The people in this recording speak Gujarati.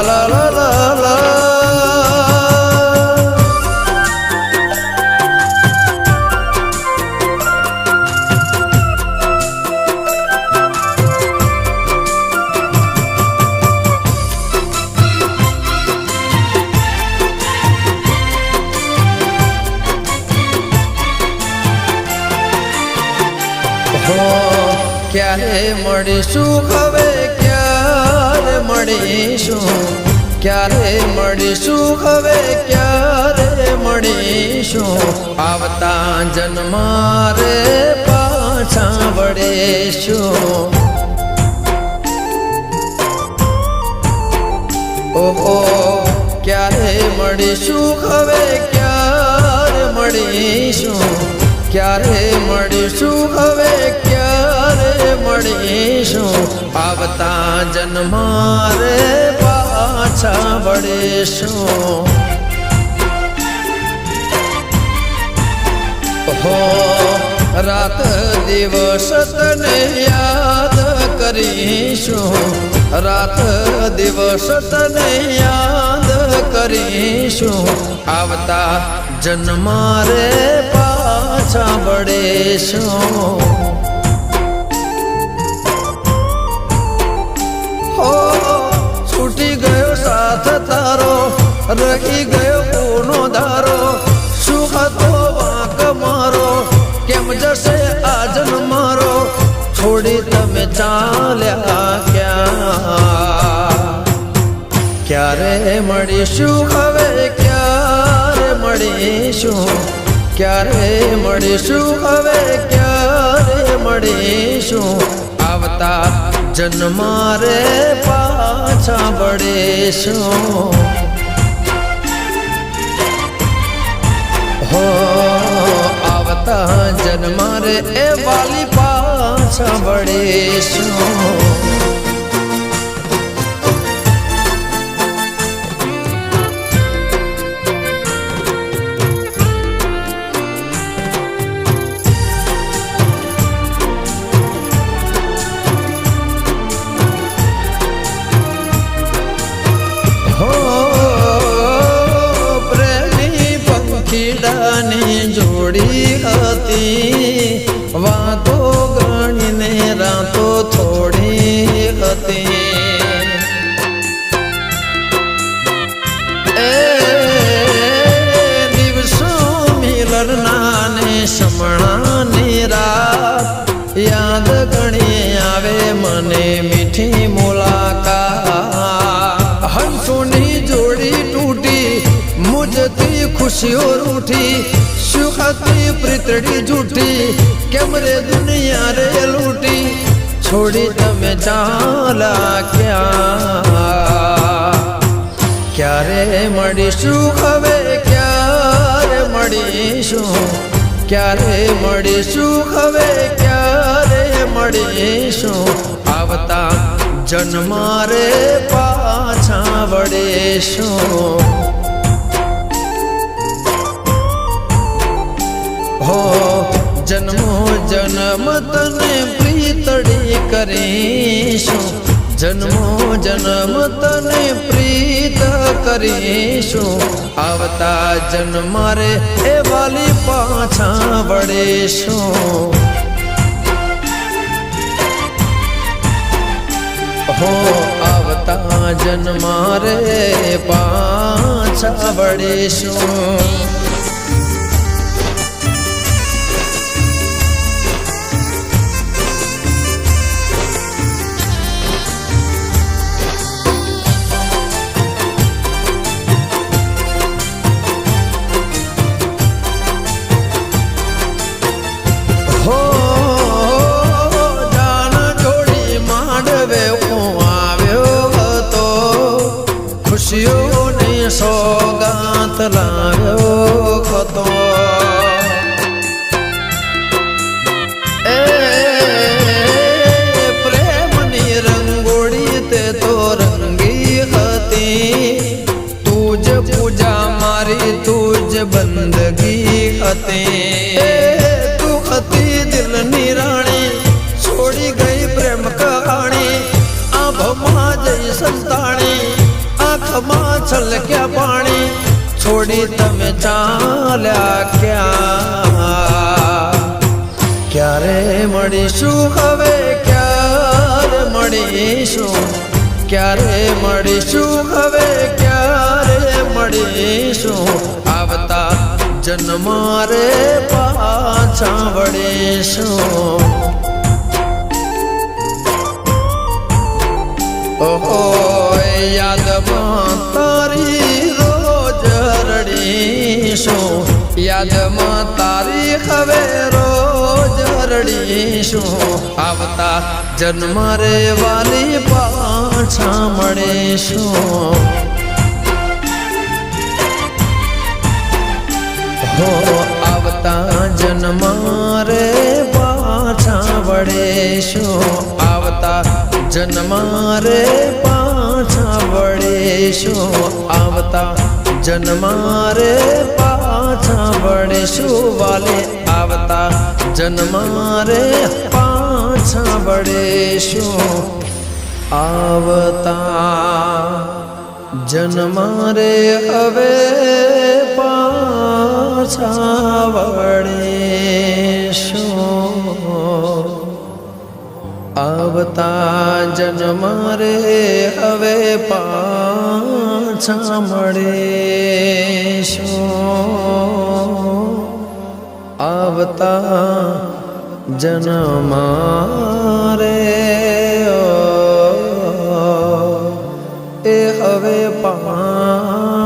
લા લા લા લા ક્યારે મળીશું હવે ક્યારે મળીશું ક્યારે મળીશું હવે ક્યારે મળીશું આવતા જન્મારે પાછા વળીશું ઓહો ક્યારે મળીશું હવે ક્યારે મળીશું ક્યારે મળીશું હવે ક્યારે મળીશું આવતા જન્મારે પાછા વળીશું હો રાત દિવસ તને યાદ કરીશું રાત દિવસ તને યાદ કરીશું આવતા જન્મારે પાછા વળીશું હો છૂટી ગયો સાથ તારો રહી ગયો કોનો ધારો શું હતો વાંક મારો કેમ જશે આ જન્મારો છોડી તમે ચાલ્યા ક્યાં ક્યારે મળીશું હવે ક્યારે મળીશું ક્યારે મળીશું હવે ક્યારે મળીશું આવતા જન્મારે પાછા વળીશું હો આવતા જન્મારે એ વાલી પાછા વળીશું જોડી હતી વાતો ગણીને રાતો થોડી હતી એ દિવસો મિલરના ને સમણાની રાત યાદ ઘણી આવે મને મીઠી મુલાકાત હંસોની જોડી તૂટી મુજતી ખુશીઓ રૂઠી સુખતી પ્રીતડી જૂઠી કેમ રે દુનિયા રે લૂટી છોડી તમે ચાલા ક્યારે મળીશું હવે ક્યારે મળીશું ક્યારે મળીશું હવે ક્યારે મળીશું આવતા જન્મારે પાછા વળીશું હો જન્મો જન્મ તને પ્રીતડી કરીશું જન્મો જન્મ તને પ્રીત કરીશું આવતા જન્મારે એ વાલી પાછા વળીશું હો આવતા જન્મારે પાછા વળીશું ખુશીઓની સોગાત લાવ્યો હતો એ પ્રેમની રંગોળી તે તો રંગી હતી તુજ પૂજા મારી તુજ બંદગી હતી તું હતી દિલની રાણી છોડી ગઈ પ્રેમ કહાણી આભમાં જઈ સંતાણી છલક્યા પાણી છોડી તમે ચાલ્યા ક્યાં ક્યારે મળીશું હવે ક્યારે મળીશું ક્યારે મળીશું હવે ક્યારે મળીશું આવતા જન્મ રે પાછા વળીશું ઓહો યાદમાં તારી રોજ રડીશું યાદમાં તારી હવે રોજ રડીશું આવતા જન્મ રે વાલી પાછા મળીશું હો આવતા જન્મ રે પાછા વળીશું આવતા જન્મ રે પાછા વળીશું આવતા જન્મ રે પાછા વળીશું વાલે આવતા જન્મ રે પાછા વળીશું આવતા જન્મ રે હવે પાછા વળીશું આવતા જન્મ રે હવે પાછા મળીશું આવતા જન્મ રે એ હવે પાછા